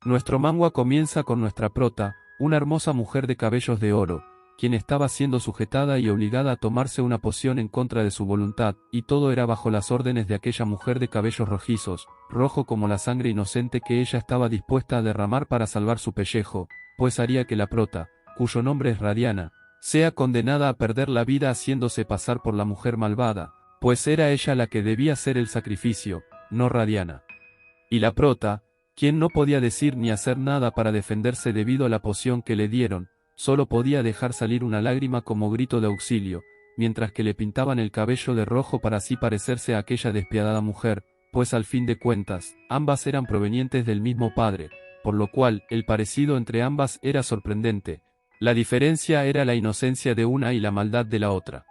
Nuestro manga comienza con nuestra prota, una hermosa mujer de cabellos de oro, quien estaba siendo sujetada y obligada a tomarse una poción en contra de su voluntad, y todo era bajo las órdenes de aquella mujer de cabellos rojizos, rojo como la sangre inocente que ella estaba dispuesta a derramar para salvar su pellejo, pues haría que la prota, cuyo nombre es Radiana, sea condenada a perder la vida haciéndose pasar por la mujer malvada, pues era ella la que debía hacer el sacrificio, no Radiana. Y la prota, quien no podía decir ni hacer nada para defenderse debido a la poción que le dieron, solo podía dejar salir una lágrima como grito de auxilio, mientras que le pintaban el cabello de rojo para así parecerse a aquella despiadada mujer, pues al fin de cuentas, ambas eran provenientes del mismo padre, por lo cual el parecido entre ambas era sorprendente. La diferencia era la inocencia de una y la maldad de la otra.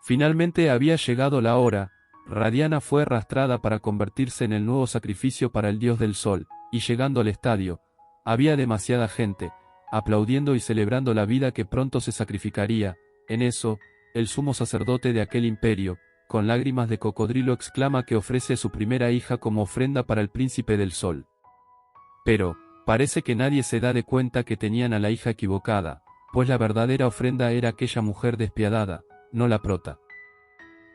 Finalmente había llegado la hora. Radiana fue arrastrada para convertirse en el nuevo sacrificio para el dios del sol, y llegando al estadio, había demasiada gente, aplaudiendo y celebrando la vida que pronto se sacrificaría. En eso, el sumo sacerdote de aquel imperio, con lágrimas de cocodrilo exclama que ofrece a su primera hija como ofrenda para el príncipe del sol. Pero, parece que nadie se da de cuenta que tenían a la hija equivocada, pues la verdadera ofrenda era aquella mujer despiadada, no la prota.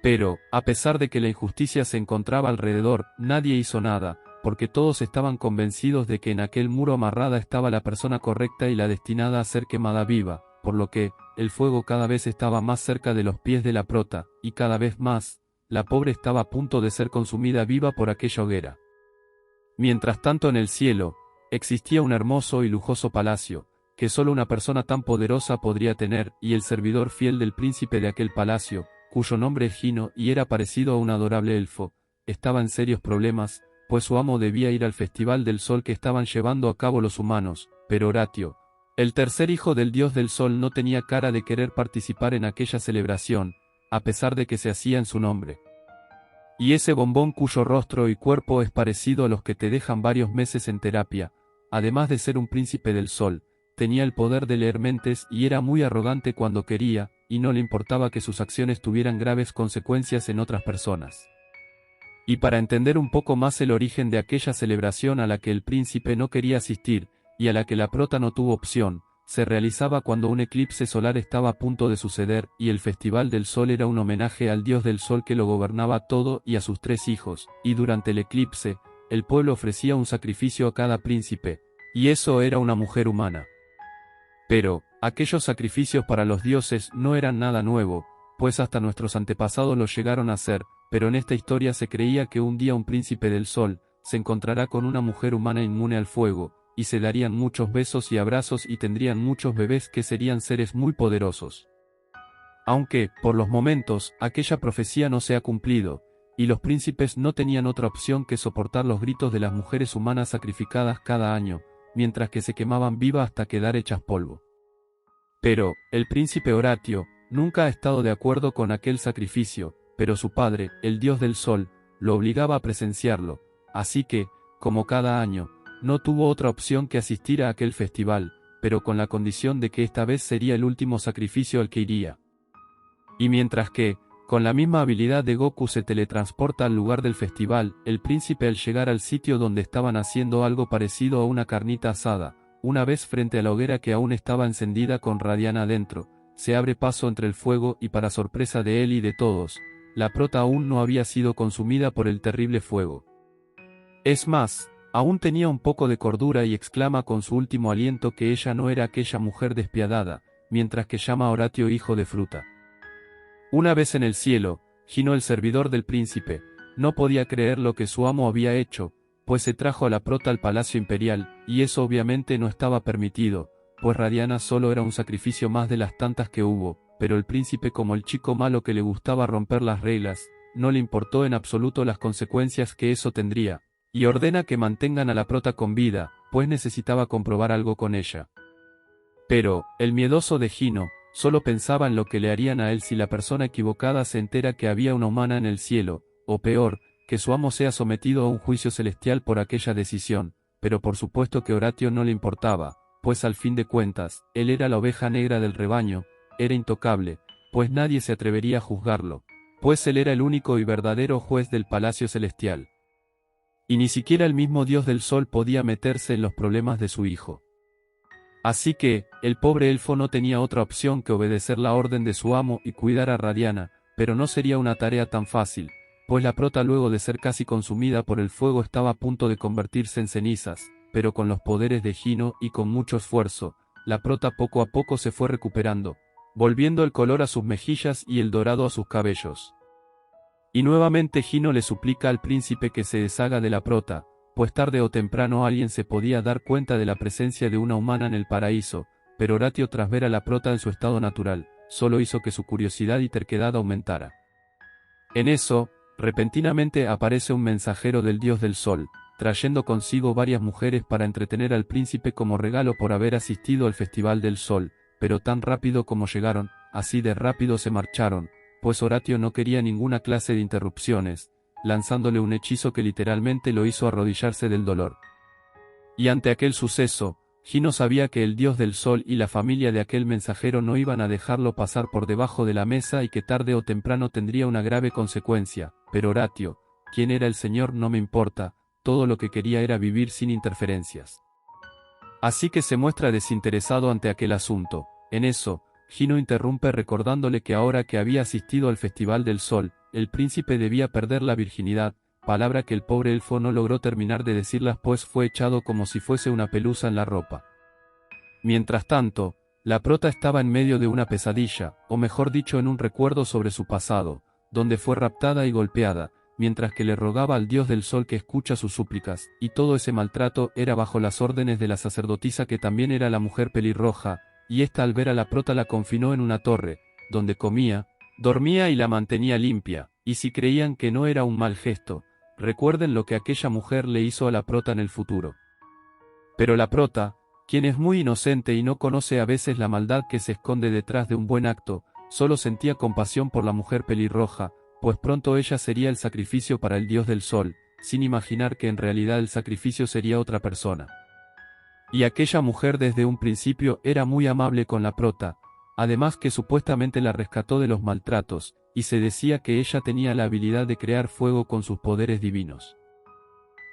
Pero, a pesar de que la injusticia se encontraba alrededor, nadie hizo nada, porque todos estaban convencidos de que en aquel muro amarrada estaba la persona correcta y la destinada a ser quemada viva, por lo que, el fuego cada vez estaba más cerca de los pies de la prota, y cada vez más, la pobre estaba a punto de ser consumida viva por aquella hoguera. Mientras tanto en el cielo, existía un hermoso y lujoso palacio, que solo una persona tan poderosa podría tener, y el servidor fiel del príncipe de aquel palacio, cuyo nombre es Gino y era parecido a un adorable elfo, estaba en serios problemas, pues su amo debía ir al festival del sol que estaban llevando a cabo los humanos, pero Horatio, el tercer hijo del dios del sol, no tenía cara de querer participar en aquella celebración, a pesar de que se hacía en su nombre. Y ese bombón cuyo rostro y cuerpo es parecido a los que te dejan varios meses en terapia, además de ser un príncipe del sol, tenía el poder de leer mentes y era muy arrogante cuando quería, y no le importaba que sus acciones tuvieran graves consecuencias en otras personas. Y para entender un poco más el origen de aquella celebración a la que el príncipe no quería asistir, y a la que la prota no tuvo opción, se realizaba cuando un eclipse solar estaba a punto de suceder, y el Festival del Sol era un homenaje al dios del sol que lo gobernaba todo y a sus 3 hijos, y durante el eclipse, el pueblo ofrecía un sacrificio a cada príncipe, y eso era una mujer humana. Pero, aquellos sacrificios para los dioses no eran nada nuevo, pues hasta nuestros antepasados los llegaron a hacer, pero en esta historia se creía que un día un príncipe del sol se encontrará con una mujer humana inmune al fuego, y se darían muchos besos y abrazos y tendrían muchos bebés que serían seres muy poderosos. Aunque, por los momentos, aquella profecía no se ha cumplido, y los príncipes no tenían otra opción que soportar los gritos de las mujeres humanas sacrificadas cada año, mientras que se quemaban vivas hasta quedar hechas polvo. Pero, el príncipe Horatio, nunca ha estado de acuerdo con aquel sacrificio, pero su padre, el dios del sol, lo obligaba a presenciarlo, así que, como cada año, no tuvo otra opción que asistir a aquel festival, pero con la condición de que esta vez sería el último sacrificio al que iría. Y mientras que, con la misma habilidad de Goku se teletransporta al lugar del festival, el príncipe al llegar al sitio donde estaban haciendo algo parecido a una carnita asada, una vez frente a la hoguera que aún estaba encendida con Radiana adentro, se abre paso entre el fuego y para sorpresa de él y de todos, la prota aún no había sido consumida por el terrible fuego. Es más, aún tenía un poco de cordura y exclama con su último aliento que ella no era aquella mujer despiadada, mientras que llama a Horatio hijo de fruta. Una vez en el cielo, Gino el servidor del príncipe, no podía creer lo que su amo había hecho, pues se trajo a la prota al palacio imperial, y eso obviamente no estaba permitido, pues Radiana solo era un sacrificio más de las tantas que hubo, pero el príncipe, como el chico malo que le gustaba romper las reglas, no le importó en absoluto las consecuencias que eso tendría, y ordena que mantengan a la prota con vida, pues necesitaba comprobar algo con ella. Pero, el miedoso de Gino, solo pensaba en lo que le harían a él si la persona equivocada se entera que había una humana en el cielo, o peor, que su amo sea sometido a un juicio celestial por aquella decisión, pero por supuesto que Horatio no le importaba, pues al fin de cuentas, él era la oveja negra del rebaño, era intocable, pues nadie se atrevería a juzgarlo, pues él era el único y verdadero juez del palacio celestial. Y ni siquiera el mismo dios del sol podía meterse en los problemas de su hijo. Así que, el pobre elfo no tenía otra opción que obedecer la orden de su amo y cuidar a Radiana, pero no sería una tarea tan fácil, pues la prota luego de ser casi consumida por el fuego estaba a punto de convertirse en cenizas, pero con los poderes de Gino y con mucho esfuerzo, la prota poco a poco se fue recuperando, volviendo el color a sus mejillas y el dorado a sus cabellos. Y nuevamente Gino le suplica al príncipe que se deshaga de la prota, pues tarde o temprano alguien se podía dar cuenta de la presencia de una humana en el paraíso, pero Horatio, tras ver a la prota en su estado natural, solo hizo que su curiosidad y terquedad aumentara. En eso, repentinamente aparece un mensajero del dios del sol, trayendo consigo varias mujeres para entretener al príncipe como regalo por haber asistido al Festival del Sol, pero tan rápido como llegaron, así de rápido se marcharon, pues Horatio no quería ninguna clase de interrupciones, lanzándole un hechizo que literalmente lo hizo arrodillarse del dolor. Y ante aquel suceso, Gino sabía que el dios del sol y la familia de aquel mensajero no iban a dejarlo pasar por debajo de la mesa y que tarde o temprano tendría una grave consecuencia, pero Horatio, quien era el señor no me importa, todo lo que quería era vivir sin interferencias. Así que se muestra desinteresado ante aquel asunto. En eso, Gino interrumpe recordándole que ahora que había asistido al Festival del Sol, el príncipe debía perder la virginidad, palabra que el pobre elfo no logró terminar de decirlas pues fue echado como si fuese una pelusa en la ropa. Mientras tanto, la prota estaba en medio de una pesadilla, o mejor dicho en un recuerdo sobre su pasado, donde fue raptada y golpeada, mientras que le rogaba al dios del sol que escucha sus súplicas, y todo ese maltrato era bajo las órdenes de la sacerdotisa que también era la mujer pelirroja, y ésta al ver a la prota la confinó en una torre, donde comía, dormía y la mantenía limpia, y si creían que no era un mal gesto, recuerden lo que aquella mujer le hizo a la prota en el futuro. Pero la prota, quien es muy inocente y no conoce a veces la maldad que se esconde detrás de un buen acto, solo sentía compasión por la mujer pelirroja, pues pronto ella sería el sacrificio para el dios del sol, sin imaginar que en realidad el sacrificio sería otra persona. Y aquella mujer desde un principio era muy amable con la prota, además que supuestamente la rescató de los maltratos, y se decía que ella tenía la habilidad de crear fuego con sus poderes divinos.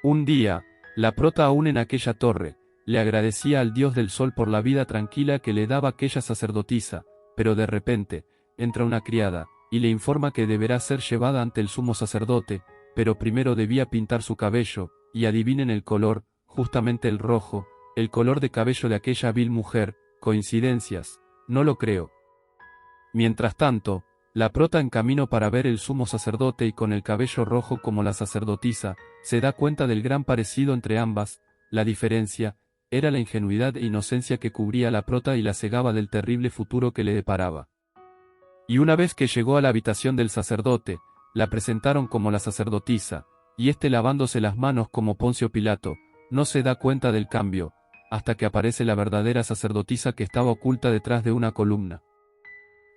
Un día, la prota aún en aquella torre, le agradecía al dios del sol por la vida tranquila que le daba aquella sacerdotisa, pero de repente, entra una criada, y le informa que deberá ser llevada ante el sumo sacerdote, pero primero debía pintar su cabello, y adivinen el color, justamente el rojo, el color de cabello de aquella vil mujer. ¿Coincidencias? No lo creo. Mientras tanto, la prota en camino para ver el sumo sacerdote y con el cabello rojo como la sacerdotisa, se da cuenta del gran parecido entre ambas. La diferencia era la ingenuidad e inocencia que cubría a la prota y la cegaba del terrible futuro que le deparaba. Y una vez que llegó a la habitación del sacerdote, la presentaron como la sacerdotisa, y éste lavándose las manos como Poncio Pilato, no se da cuenta del cambio, hasta que aparece la verdadera sacerdotisa que estaba oculta detrás de una columna.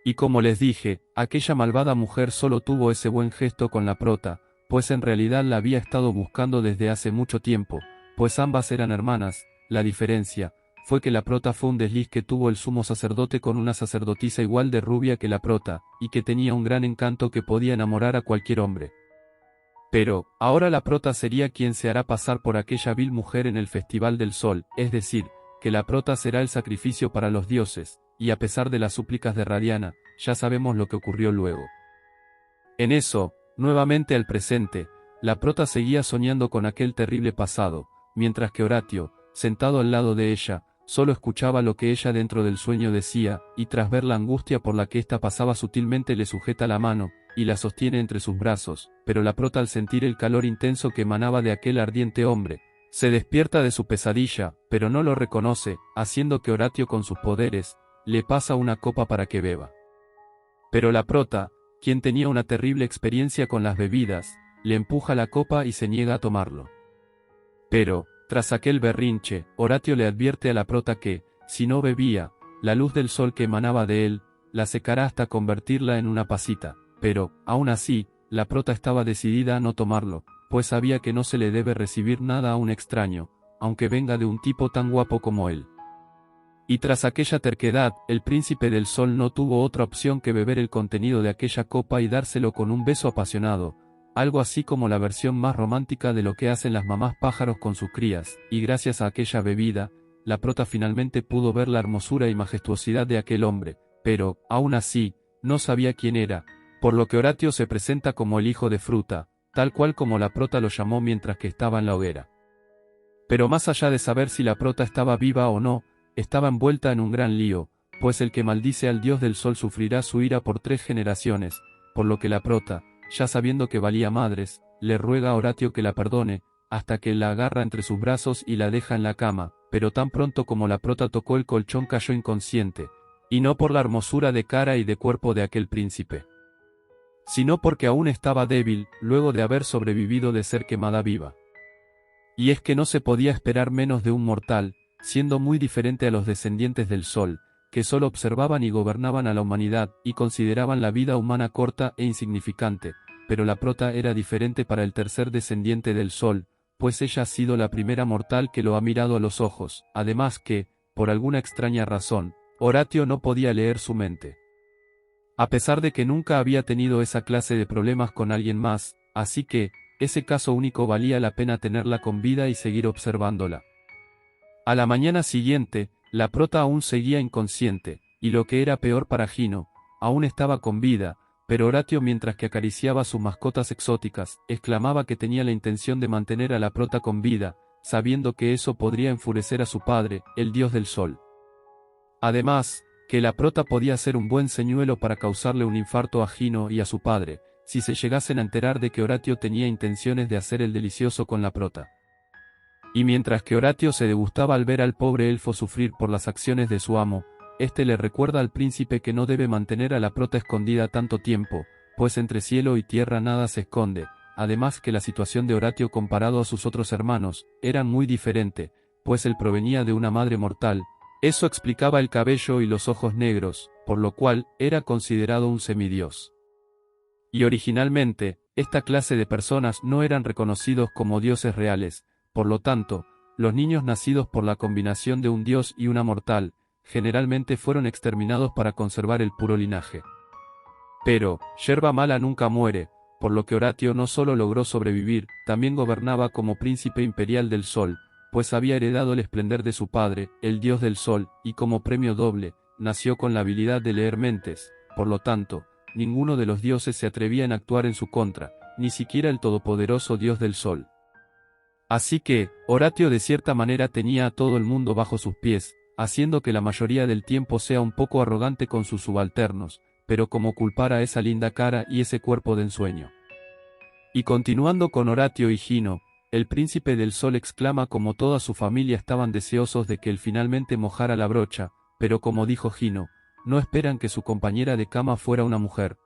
Y como les dije, aquella malvada mujer solo tuvo ese buen gesto con la prota, pues en realidad la había estado buscando desde hace mucho tiempo, pues ambas eran hermanas. La diferencia fue que la prota fue un desliz que tuvo el sumo sacerdote con una sacerdotisa igual de rubia que la prota, y que tenía un gran encanto que podía enamorar a cualquier hombre. Pero, ahora la prota sería quien se hará pasar por aquella vil mujer en el Festival del Sol, es decir, que la prota será el sacrificio para los dioses, y a pesar de las súplicas de Radiana, ya sabemos lo que ocurrió luego. En eso, nuevamente al presente, la prota seguía soñando con aquel terrible pasado, mientras que Horatio, sentado al lado de ella, solo escuchaba lo que ella dentro del sueño decía, y tras ver la angustia por la que ésta pasaba sutilmente le sujeta la mano, y la sostiene entre sus brazos, pero la prota al sentir el calor intenso que emanaba de aquel ardiente hombre, se despierta de su pesadilla, pero no lo reconoce, haciendo que Horatio con sus poderes, le pasa una copa para que beba. Pero la prota, quien tenía una terrible experiencia con las bebidas, le empuja la copa y se niega a tomarlo. Pero, tras aquel berrinche, Horatio le advierte a la prota que, si no bebía, la luz del sol que emanaba de él, la secará hasta convertirla en una pasita, pero, aún así, la prota estaba decidida a no tomarlo, pues sabía que no se le debe recibir nada a un extraño, aunque venga de un tipo tan guapo como él. Y tras aquella terquedad, el príncipe del sol no tuvo otra opción que beber el contenido de aquella copa y dárselo con un beso apasionado, algo así como la versión más romántica de lo que hacen las mamás pájaros con sus crías, y gracias a aquella bebida, la prota finalmente pudo ver la hermosura y majestuosidad de aquel hombre, pero, aún así, no sabía quién era, por lo que Horatio se presenta como el hijo de Fruta, tal cual como la prota lo llamó mientras que estaba en la hoguera. Pero más allá de saber si la prota estaba viva o no, estaba envuelta en un gran lío, pues el que maldice al dios del sol sufrirá su ira por 3 generaciones, por lo que la prota, ya sabiendo que valía madres, le ruega a Horatio que la perdone, hasta que la agarra entre sus brazos y la deja en la cama, pero tan pronto como la prota tocó el colchón cayó inconsciente, y no por la hermosura de cara y de cuerpo de aquel príncipe, sino porque aún estaba débil, luego de haber sobrevivido de ser quemada viva. Y es que no se podía esperar menos de un mortal, siendo muy diferente a los descendientes del sol, que solo observaban y gobernaban a la humanidad, y consideraban la vida humana corta e insignificante, pero la prota era diferente para el tercer descendiente del sol, pues ella ha sido la primera mortal que lo ha mirado a los ojos, además que, por alguna extraña razón, Horatio no podía leer su mente. A pesar de que nunca había tenido esa clase de problemas con alguien más, así que, ese caso único valía la pena tenerla con vida y seguir observándola. A la mañana siguiente, la prota aún seguía inconsciente, y lo que era peor para Gino, aún estaba con vida, pero Horatio mientras que acariciaba sus mascotas exóticas, exclamaba que tenía la intención de mantener a la prota con vida, sabiendo que eso podría enfurecer a su padre, el dios del sol. Además, que la prota podía ser un buen señuelo para causarle un infarto a Gino y a su padre, si se llegasen a enterar de que Horatio tenía intenciones de hacer el delicioso con la prota. Y mientras que Horatio se degustaba al ver al pobre elfo sufrir por las acciones de su amo, este le recuerda al príncipe que no debe mantener a la prota escondida tanto tiempo, pues entre cielo y tierra nada se esconde, además que la situación de Horatio comparado a sus otros hermanos, era muy diferente, pues él provenía de una madre mortal, eso explicaba el cabello y los ojos negros, por lo cual, era considerado un semidios. Y originalmente, esta clase de personas no eran reconocidos como dioses reales, por lo tanto, los niños nacidos por la combinación de un dios y una mortal, generalmente fueron exterminados para conservar el puro linaje. Pero, yerba mala nunca muere, por lo que Horatio no solo logró sobrevivir, también gobernaba como príncipe imperial del sol, pues había heredado el esplendor de su padre, el dios del sol, y como premio doble, nació con la habilidad de leer mentes, por lo tanto, ninguno de los dioses se atrevía en actuar en su contra, ni siquiera el todopoderoso dios del sol. Así que, Horatio de cierta manera tenía a todo el mundo bajo sus pies, haciendo que la mayoría del tiempo sea un poco arrogante con sus subalternos, pero como culpar a esa linda cara y ese cuerpo de ensueño. Y continuando con Horatio y Gino, el príncipe del sol exclama como toda su familia estaban deseosos de que él finalmente mojara la brocha, pero como dijo Gino, no esperan que su compañera de cama fuera una mujer.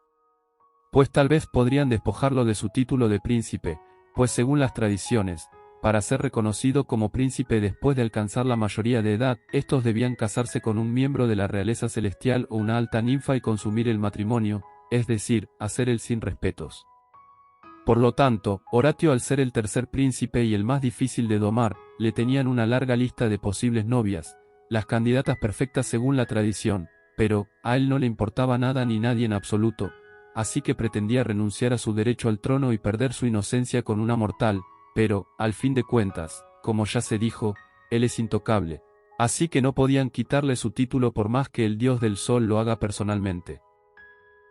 Pues tal vez podrían despojarlo de su título de príncipe, pues según las tradiciones, para ser reconocido como príncipe después de alcanzar la mayoría de edad, estos debían casarse con un miembro de la realeza celestial o una alta ninfa y consumir el matrimonio, es decir, hacer el sin respetos. Por lo tanto, Horatio al ser el tercer príncipe y el más difícil de domar, le tenían una larga lista de posibles novias, las candidatas perfectas según la tradición, pero, a él no le importaba nada ni nadie en absoluto, así que pretendía renunciar a su derecho al trono y perder su inocencia con una mortal, pero, al fin de cuentas, como ya se dijo, él es intocable, así que no podían quitarle su título por más que el dios del sol lo haga personalmente.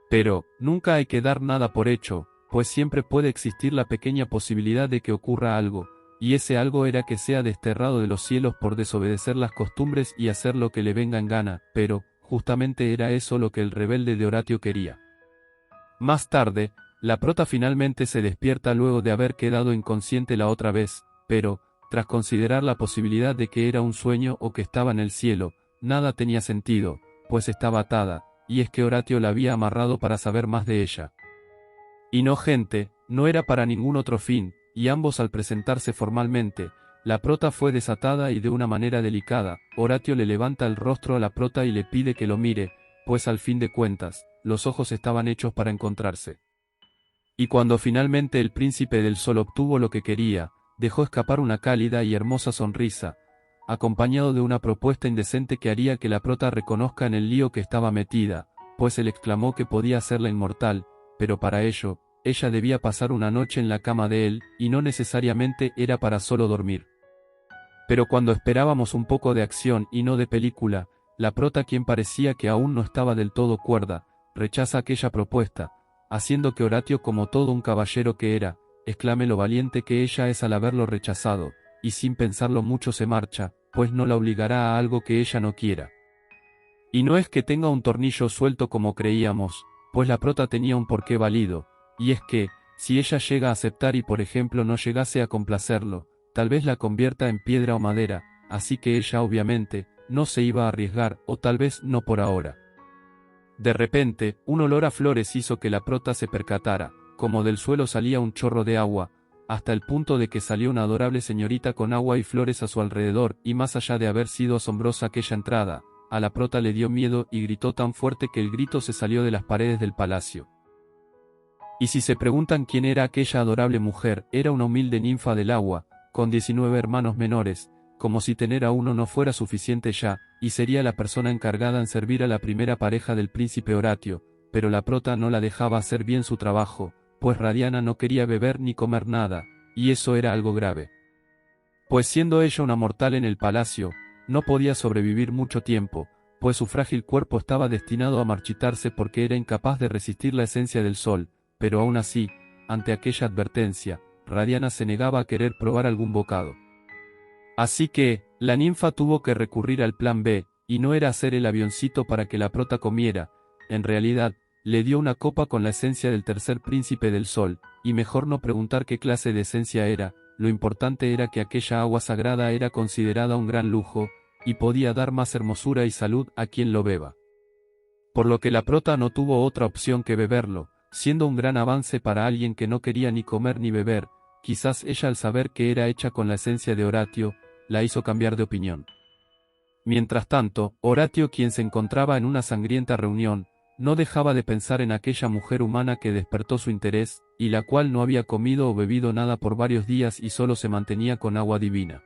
Pero, nunca hay que dar nada por hecho, pues siempre puede existir la pequeña posibilidad de que ocurra algo, y ese algo era que sea desterrado de los cielos por desobedecer las costumbres y hacer lo que le venga en gana, pero, justamente era eso lo que el rebelde de Horatio quería. Más tarde, la prota finalmente se despierta luego de haber quedado inconsciente la otra vez, pero, tras considerar la posibilidad de que era un sueño o que estaba en el cielo, nada tenía sentido, pues estaba atada, y es que Horatio la había amarrado para saber más de ella. Y no gente, no era para ningún otro fin, y ambos al presentarse formalmente, la prota fue desatada y de una manera delicada, Horatio le levanta el rostro a la prota y le pide que lo mire, pues al fin de cuentas, los ojos estaban hechos para encontrarse. Y cuando finalmente el príncipe del sol obtuvo lo que quería, dejó escapar una cálida y hermosa sonrisa, acompañado de una propuesta indecente que haría que la prota reconozca en el lío que estaba metida, pues él exclamó que podía hacerla inmortal, pero para ello, ella debía pasar una noche en la cama de él, y no necesariamente era para solo dormir. Pero cuando esperábamos un poco de acción y no de película, la prota, quien parecía que aún no estaba del todo cuerda, rechaza aquella propuesta, haciendo que Horatio, como todo un caballero que era, exclame lo valiente que ella es al haberlo rechazado, y sin pensarlo mucho se marcha, pues no la obligará a algo que ella no quiera. Y no es que tenga un tornillo suelto como creíamos, pues la prota tenía un porqué válido, y es que, si ella llega a aceptar y por ejemplo no llegase a complacerlo, tal vez la convierta en piedra o madera, así que ella obviamente, no se iba a arriesgar, o tal vez no por ahora. De repente, un olor a flores hizo que la prota se percatara, como del suelo salía un chorro de agua, hasta el punto de que salió una adorable señorita con agua y flores a su alrededor, y más allá de haber sido asombrosa aquella entrada, a la prota le dio miedo y gritó tan fuerte que el grito se salió de las paredes del palacio. Y si se preguntan quién era aquella adorable mujer, era una humilde ninfa del agua, con 19 hermanos menores, como si tener a uno no fuera suficiente ya, y sería la persona encargada en servir a la primera pareja del príncipe Horatio, pero la prota no la dejaba hacer bien su trabajo, pues Radiana no quería beber ni comer nada, y eso era algo grave. Pues siendo ella una mortal en el palacio, no podía sobrevivir mucho tiempo, pues su frágil cuerpo estaba destinado a marchitarse porque era incapaz de resistir la esencia del sol, pero aún así, ante aquella advertencia, Radiana se negaba a querer probar algún bocado. Así que, la ninfa tuvo que recurrir al plan B, y no era hacer el avioncito para que la prota comiera, en realidad, le dio una copa con la esencia del tercer príncipe del sol, y mejor no preguntar qué clase de esencia era, lo importante era que aquella agua sagrada era considerada un gran lujo, y podía dar más hermosura y salud a quien lo beba. Por lo que la prota no tuvo otra opción que beberlo, siendo un gran avance para alguien que no quería ni comer ni beber, quizás ella al saber que era hecha con la esencia de Horatio, la hizo cambiar de opinión. Mientras tanto, Horatio, quien se encontraba en una sangrienta reunión, no dejaba de pensar en aquella mujer humana que despertó su interés, y la cual no había comido o bebido nada por varios días y solo se mantenía con agua divina.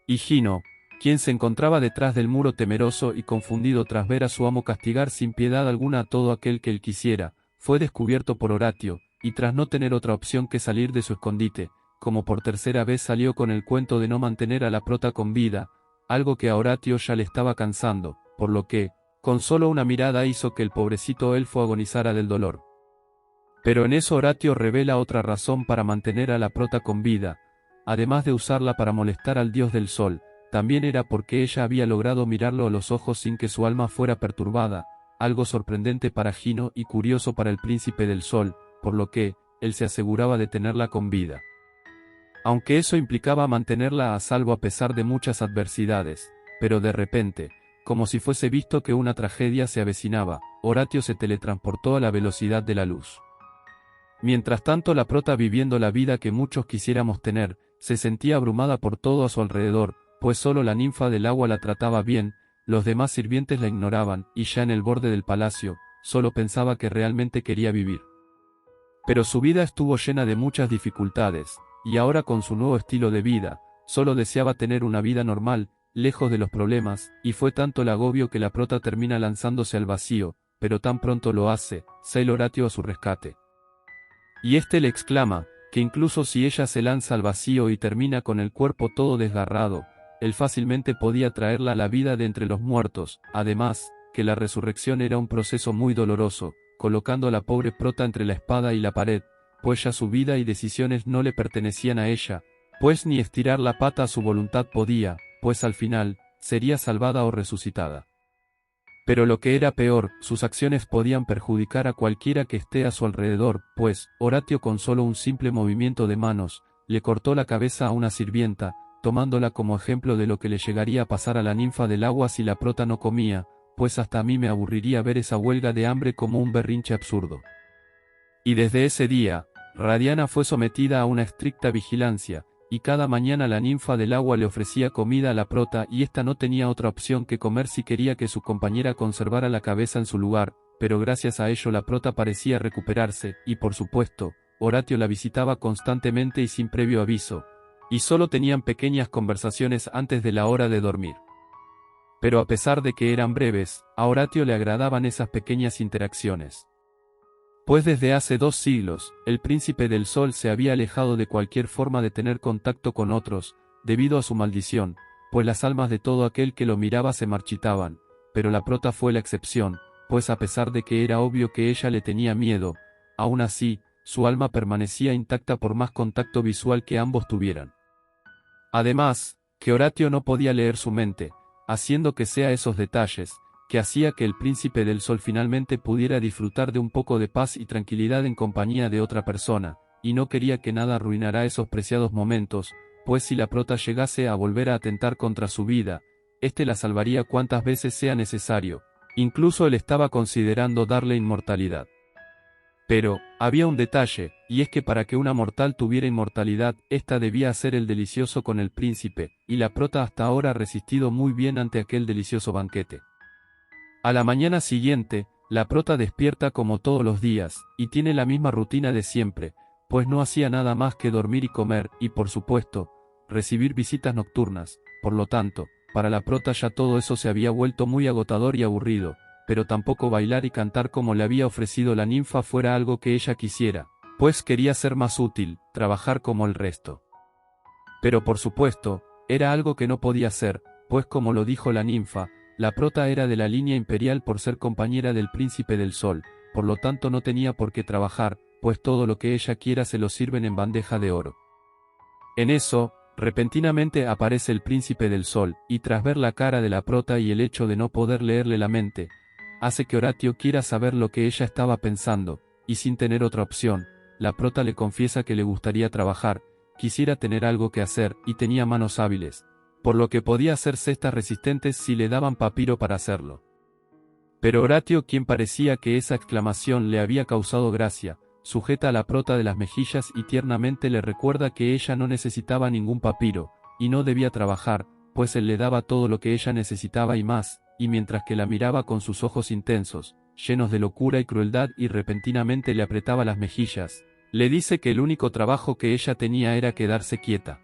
Y Gino, quien se encontraba detrás del muro temeroso y confundido tras ver a su amo castigar sin piedad alguna a todo aquel que él quisiera, fue descubierto por Horatio, y tras no tener otra opción que salir de su escondite, como por tercera vez salió con el cuento de no mantener a la prota con vida, algo que a Horatio ya le estaba cansando, por lo que, con solo una mirada hizo que el pobrecito elfo agonizara del dolor. Pero en eso Horatio revela otra razón para mantener a la prota con vida, además de usarla para molestar al dios del sol, también era porque ella había logrado mirarlo a los ojos sin que su alma fuera perturbada, algo sorprendente para Gino y curioso para el príncipe del sol, por lo que, él se aseguraba de tenerla con vida. Aunque eso implicaba mantenerla a salvo a pesar de muchas adversidades, pero de repente, como si fuese visto que una tragedia se avecinaba, Horatio se teletransportó a la velocidad de la luz. Mientras tanto la prota, viviendo la vida que muchos quisiéramos tener, se sentía abrumada por todo a su alrededor, pues solo la ninfa del agua la trataba bien, los demás sirvientes la ignoraban, y ya en el borde del palacio, solo pensaba que realmente quería vivir. Pero su vida estuvo llena de muchas dificultades, y ahora con su nuevo estilo de vida, solo deseaba tener una vida normal, lejos de los problemas, y fue tanto el agobio que la prota termina lanzándose al vacío, pero tan pronto lo hace, sale Horatio a su rescate. Y este le exclama, que incluso si ella se lanza al vacío y termina con el cuerpo todo desgarrado, él fácilmente podía traerla a la vida de entre los muertos, además, que la resurrección era un proceso muy doloroso, colocando a la pobre prota entre la espada y la pared, pues ya su vida y decisiones no le pertenecían a ella, pues ni estirar la pata a su voluntad podía, pues al final, sería salvada o resucitada. Pero lo que era peor, sus acciones podían perjudicar a cualquiera que esté a su alrededor, pues, Horatio con solo un simple movimiento de manos, le cortó la cabeza a una sirvienta, tomándola como ejemplo de lo que le llegaría a pasar a la ninfa del agua si la prota no comía, pues hasta a mí me aburriría ver esa huelga de hambre como un berrinche absurdo. Y desde ese día, Radiana fue sometida a una estricta vigilancia, y cada mañana la ninfa del agua le ofrecía comida a la prota y ésta no tenía otra opción que comer si quería que su compañera conservara la cabeza en su lugar, pero gracias a ello la prota parecía recuperarse, y por supuesto, Horatio la visitaba constantemente y sin previo aviso, y solo tenían pequeñas conversaciones antes de la hora de dormir. Pero a pesar de que eran breves, a Horatio le agradaban esas pequeñas interacciones. Pues desde hace 2 siglos, el príncipe del sol se había alejado de cualquier forma de tener contacto con otros, debido a su maldición, pues las almas de todo aquel que lo miraba se marchitaban, pero la prota fue la excepción, pues a pesar de que era obvio que ella le tenía miedo, aún así, su alma permanecía intacta por más contacto visual que ambos tuvieran. Además, que Horatio no podía leer su mente, haciendo que sea esos detalles, que hacía que el príncipe del sol finalmente pudiera disfrutar de un poco de paz y tranquilidad en compañía de otra persona, y no quería que nada arruinara esos preciados momentos, pues si la prota llegase a volver a atentar contra su vida, éste la salvaría cuantas veces sea necesario, incluso él estaba considerando darle inmortalidad. Pero, había un detalle, y es que para que una mortal tuviera inmortalidad, ésta debía hacer el delicioso con el príncipe, y la prota hasta ahora ha resistido muy bien ante aquel delicioso banquete. A la mañana siguiente, la prota despierta como todos los días, y tiene la misma rutina de siempre, pues no hacía nada más que dormir y comer, y por supuesto, recibir visitas nocturnas. Por lo tanto, para la prota ya todo eso se había vuelto muy agotador y aburrido, pero tampoco bailar y cantar como le había ofrecido la ninfa fuera algo que ella quisiera, pues quería ser más útil, trabajar como el resto. Pero por supuesto, era algo que no podía hacer, pues como lo dijo la ninfa, la prota era de la línea imperial por ser compañera del príncipe del sol, por lo tanto no tenía por qué trabajar, pues todo lo que ella quiera se lo sirven en bandeja de oro. En eso, repentinamente aparece el príncipe del sol, y tras ver la cara de la prota y el hecho de no poder leerle la mente, hace que Horatio quiera saber lo que ella estaba pensando, y sin tener otra opción, la prota le confiesa que le gustaría trabajar, quisiera tener algo que hacer, y tenía manos hábiles, por lo que podía hacer cestas resistentes si le daban papiro para hacerlo. Pero Horatio, quien parecía que esa exclamación le había causado gracia, sujeta a la prota de las mejillas y tiernamente le recuerda que ella no necesitaba ningún papiro, y no debía trabajar, pues él le daba todo lo que ella necesitaba y más, y mientras que la miraba con sus ojos intensos, llenos de locura y crueldad y repentinamente le apretaba las mejillas, le dice que el único trabajo que ella tenía era quedarse quieta.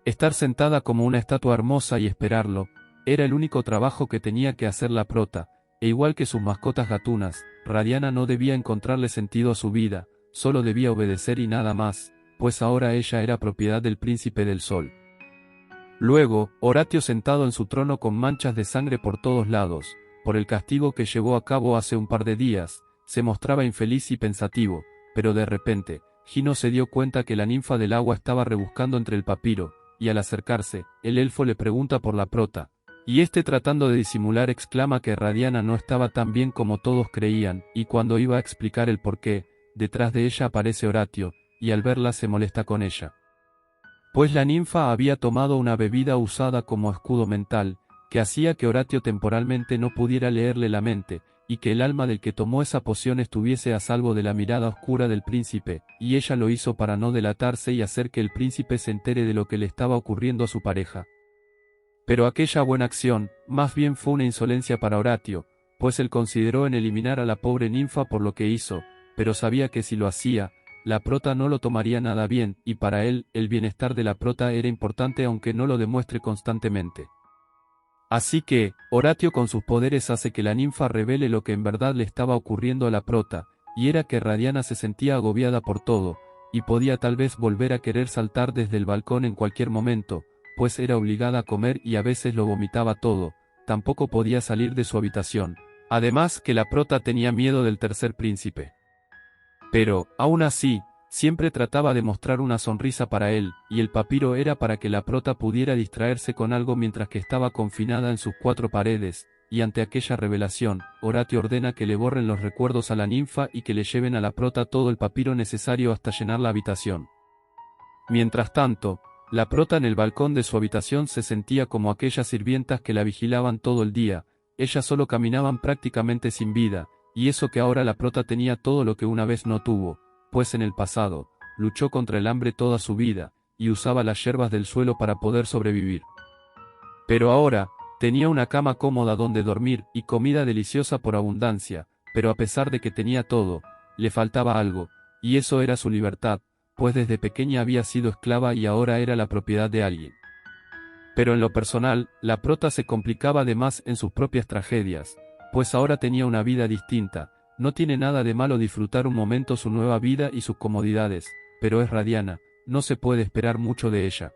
Estar sentada como una estatua hermosa y esperarlo, era el único trabajo que tenía que hacer la prota, e igual que sus mascotas gatunas, Radiana no debía encontrarle sentido a su vida, solo debía obedecer y nada más, pues ahora ella era propiedad del príncipe del sol. Luego, Horatio sentado en su trono con manchas de sangre por todos lados, por el castigo que llevó a cabo hace un par de días, se mostraba infeliz y pensativo, pero de repente, Gino se dio cuenta que la ninfa del agua estaba rebuscando entre el papiro, y al acercarse, el elfo le pregunta por la prota, y este tratando de disimular exclama que Radiana no estaba tan bien como todos creían, y cuando iba a explicar el porqué, detrás de ella aparece Horatio, y al verla se molesta con ella. Pues la ninfa había tomado una bebida usada como escudo mental, que hacía que Horatio temporalmente no pudiera leerle la mente, y que el alma del que tomó esa poción estuviese a salvo de la mirada oscura del príncipe, y ella lo hizo para no delatarse y hacer que el príncipe se entere de lo que le estaba ocurriendo a su pareja. Pero aquella buena acción, más bien fue una insolencia para Horatio, pues él consideró en eliminar a la pobre ninfa por lo que hizo, pero sabía que si lo hacía, la prota no lo tomaría nada bien, y para él, el bienestar de la prota era importante aunque no lo demuestre constantemente. Así que, Horatio con sus poderes hace que la ninfa revele lo que en verdad le estaba ocurriendo a la prota, y era que Radiana se sentía agobiada por todo, y podía tal vez volver a querer saltar desde el balcón en cualquier momento, pues era obligada a comer y a veces lo vomitaba todo, tampoco podía salir de su habitación. Además que la prota tenía miedo del tercer príncipe. Pero, aún así, siempre trataba de mostrar una sonrisa para él, y el papiro era para que la prota pudiera distraerse con algo mientras que estaba confinada en sus 4 paredes, y ante aquella revelación, Horatio ordena que le borren los recuerdos a la ninfa y que le lleven a la prota todo el papiro necesario hasta llenar la habitación. Mientras tanto, la prota en el balcón de su habitación se sentía como aquellas sirvientas que la vigilaban todo el día, ellas solo caminaban prácticamente sin vida, y eso que ahora la prota tenía todo lo que una vez no tuvo, pues en el pasado, luchó contra el hambre toda su vida, y usaba las hierbas del suelo para poder sobrevivir. Pero ahora, tenía una cama cómoda donde dormir y comida deliciosa por abundancia, pero a pesar de que tenía todo, le faltaba algo, y eso era su libertad, pues desde pequeña había sido esclava y ahora era la propiedad de alguien. Pero en lo personal, la prota se complicaba de más en sus propias tragedias, pues ahora tenía una vida distinta, no tiene nada de malo disfrutar un momento su nueva vida y sus comodidades, pero es Radiana, no se puede esperar mucho de ella.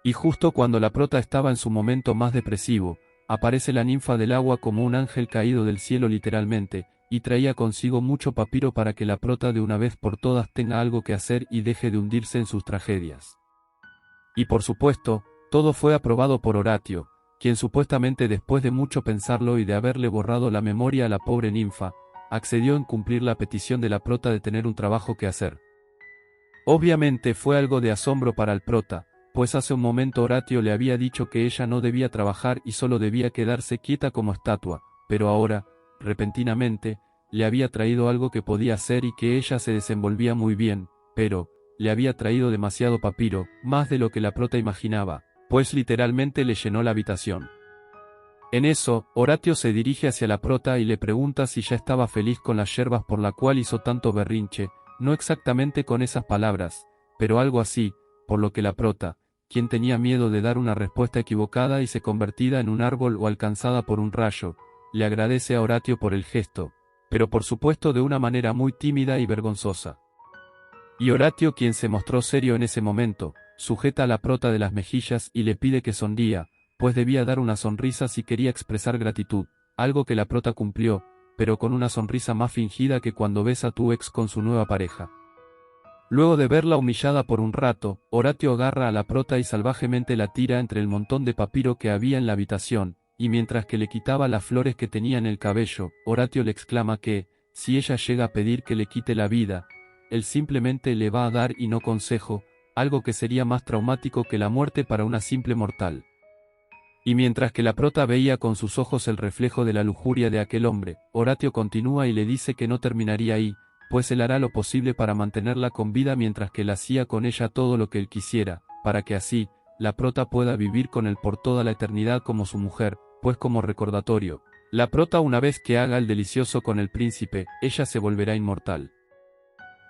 Y justo cuando la prota estaba en su momento más depresivo, aparece la ninfa del agua como un ángel caído del cielo literalmente, y traía consigo mucho papiro para que la prota de una vez por todas tenga algo que hacer y deje de hundirse en sus tragedias. Y por supuesto, todo fue aprobado por Horatio, quien supuestamente después de mucho pensarlo y de haberle borrado la memoria a la pobre ninfa, accedió en cumplir la petición de la prota de tener un trabajo que hacer. Obviamente fue algo de asombro para el prota, pues hace un momento Horatio le había dicho que ella no debía trabajar y solo debía quedarse quieta como estatua, pero ahora, repentinamente, le había traído algo que podía hacer y que ella se desenvolvía muy bien, pero, le había traído demasiado papiro, más de lo que la prota imaginaba, pues literalmente le llenó la habitación. En eso, Horatio se dirige hacia la prota y le pregunta si ya estaba feliz con las yerbas por la cual hizo tanto berrinche, no exactamente con esas palabras, pero algo así, por lo que la prota, quien tenía miedo de dar una respuesta equivocada y se convertida en un árbol o alcanzada por un rayo, le agradece a Horatio por el gesto, pero por supuesto de una manera muy tímida y vergonzosa. Y Horatio, quien se mostró serio en ese momento, sujeta a la prota de las mejillas y le pide que sonría, pues debía dar una sonrisa si quería expresar gratitud, algo que la prota cumplió, pero con una sonrisa más fingida que cuando ves a tu ex con su nueva pareja. Luego de verla humillada por un rato, Horatio agarra a la prota y salvajemente la tira entre el montón de papiro que había en la habitación, y mientras que le quitaba las flores que tenía en el cabello, Horatio le exclama que, si ella llega a pedir que le quite la vida, él simplemente le va a dar y no consejo, algo que sería más traumático que la muerte para una simple mortal. Y mientras que la prota veía con sus ojos el reflejo de la lujuria de aquel hombre, Horatio continúa y le dice que no terminaría ahí, pues él hará lo posible para mantenerla con vida mientras que él hacía con ella todo lo que él quisiera, para que así, la prota pueda vivir con él por toda la eternidad como su mujer, pues como recordatorio, la prota una vez que haga el delicioso con el príncipe, ella se volverá inmortal.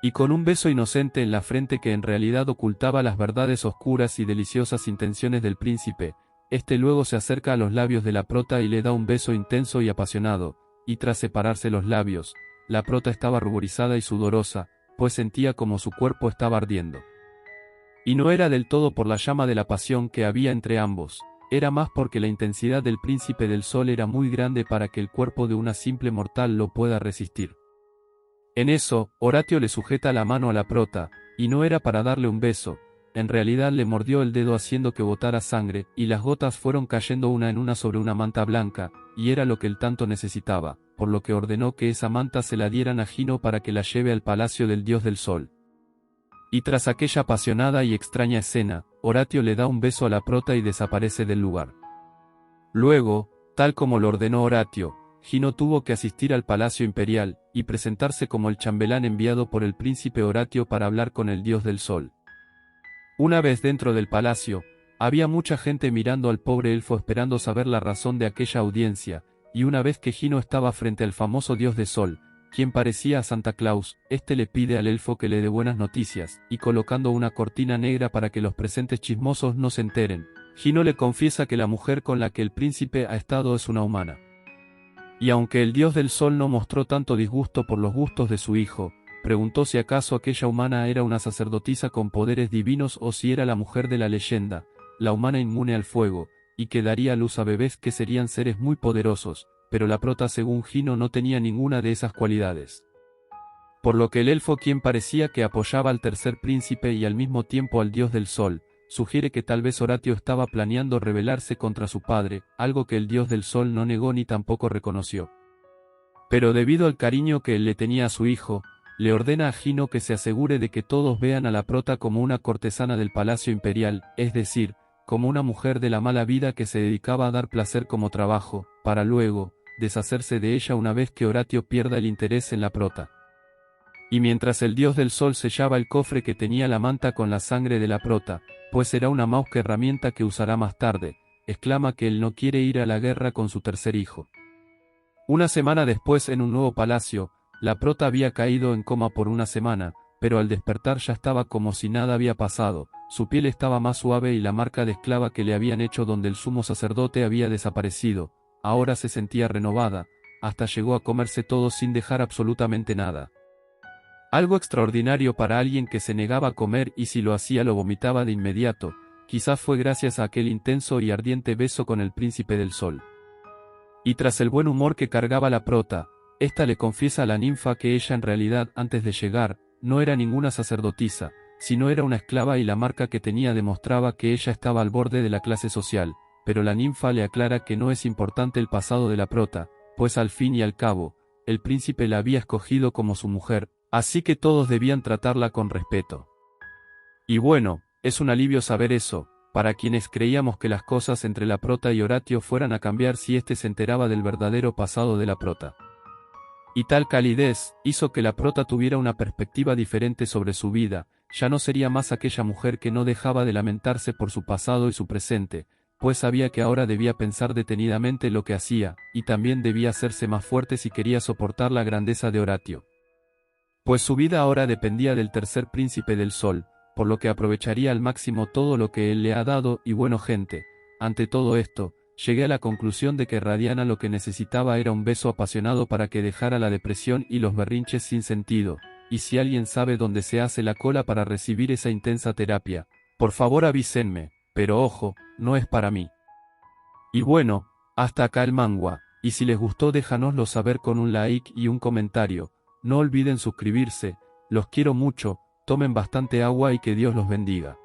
Y con un beso inocente en la frente que en realidad ocultaba las verdades oscuras y deliciosas intenciones del príncipe, este luego se acerca a los labios de la prota y le da un beso intenso y apasionado, y tras separarse los labios, la prota estaba ruborizada y sudorosa, pues sentía como su cuerpo estaba ardiendo. Y no era del todo por la llama de la pasión que había entre ambos, era más porque la intensidad del príncipe del sol era muy grande para que el cuerpo de una simple mortal lo pueda resistir. En eso, Horatio le sujeta la mano a la prota, y no era para darle un beso, en realidad le mordió el dedo haciendo que botara sangre, y las gotas fueron cayendo una en una sobre una manta blanca, y era lo que él tanto necesitaba, por lo que ordenó que esa manta se la dieran a Gino para que la lleve al palacio del dios del sol. Y tras aquella apasionada y extraña escena, Horatio le da un beso a la prota y desaparece del lugar. Luego, tal como lo ordenó Horatio, Gino tuvo que asistir al palacio imperial, y presentarse como el chambelán enviado por el príncipe Horatio para hablar con el dios del sol. Una vez dentro del palacio, había mucha gente mirando al pobre elfo esperando saber la razón de aquella audiencia, y una vez que Gino estaba frente al famoso dios de sol, quien parecía a Santa Claus, este le pide al elfo que le dé buenas noticias, y colocando una cortina negra para que los presentes chismosos no se enteren, Gino le confiesa que la mujer con la que el príncipe ha estado es una humana. Y aunque el dios del sol no mostró tanto disgusto por los gustos de su hijo, preguntó si acaso aquella humana era una sacerdotisa con poderes divinos o si era la mujer de la leyenda, la humana inmune al fuego, y que daría luz a bebés que serían seres muy poderosos, pero la prota según Gino no tenía ninguna de esas cualidades. Por lo que el elfo, quien parecía que apoyaba al tercer príncipe y al mismo tiempo al dios del sol, sugiere que tal vez Horatio estaba planeando rebelarse contra su padre, algo que el dios del sol no negó ni tampoco reconoció. Pero debido al cariño que él le tenía a su hijo, le ordena a Gino que se asegure de que todos vean a la prota como una cortesana del palacio imperial, es decir, como una mujer de la mala vida que se dedicaba a dar placer como trabajo, para luego, deshacerse de ella una vez que Horatio pierda el interés en la prota. Y mientras el dios del sol sellaba el cofre que tenía la manta con la sangre de la prota, pues será una mausca herramienta que usará más tarde, exclama que él no quiere ir a la guerra con su tercer hijo. Una semana después en un nuevo palacio, la prota había caído en coma por una semana, pero al despertar ya estaba como si nada había pasado, su piel estaba más suave y la marca de esclava que le habían hecho donde el sumo sacerdote había desaparecido, ahora se sentía renovada, hasta llegó a comerse todo sin dejar absolutamente nada. Algo extraordinario para alguien que se negaba a comer y si lo hacía lo vomitaba de inmediato, quizás fue gracias a aquel intenso y ardiente beso con el príncipe del sol. Y tras el buen humor que cargaba la prota, ésta le confiesa a la ninfa que ella en realidad antes de llegar, no era ninguna sacerdotisa, sino era una esclava y la marca que tenía demostraba que ella estaba al borde de la clase social, pero la ninfa le aclara que no es importante el pasado de la prota, pues al fin y al cabo, el príncipe la había escogido como su mujer, así que todos debían tratarla con respeto. Y bueno, es un alivio saber eso, para quienes creíamos que las cosas entre la prota y Horatio fueran a cambiar si éste se enteraba del verdadero pasado de la prota. Y tal calidez hizo que la prota tuviera una perspectiva diferente sobre su vida, ya no sería más aquella mujer que no dejaba de lamentarse por su pasado y su presente, pues sabía que ahora debía pensar detenidamente lo que hacía, y también debía hacerse más fuerte si quería soportar la grandeza de Horatio. Pues su vida ahora dependía del tercer príncipe del sol, por lo que aprovecharía al máximo todo lo que él le ha dado y bueno gente, ante todo esto, llegué a la conclusión de que Radiana lo que necesitaba era un beso apasionado para que dejara la depresión y los berrinches sin sentido, y si alguien sabe dónde se hace la cola para recibir esa intensa terapia, por favor avísenme, pero ojo, no es para mí. Y bueno, hasta acá el manga, y si les gustó déjanoslo saber con un like y un comentario, no olviden suscribirse, los quiero mucho, tomen bastante agua y que Dios los bendiga.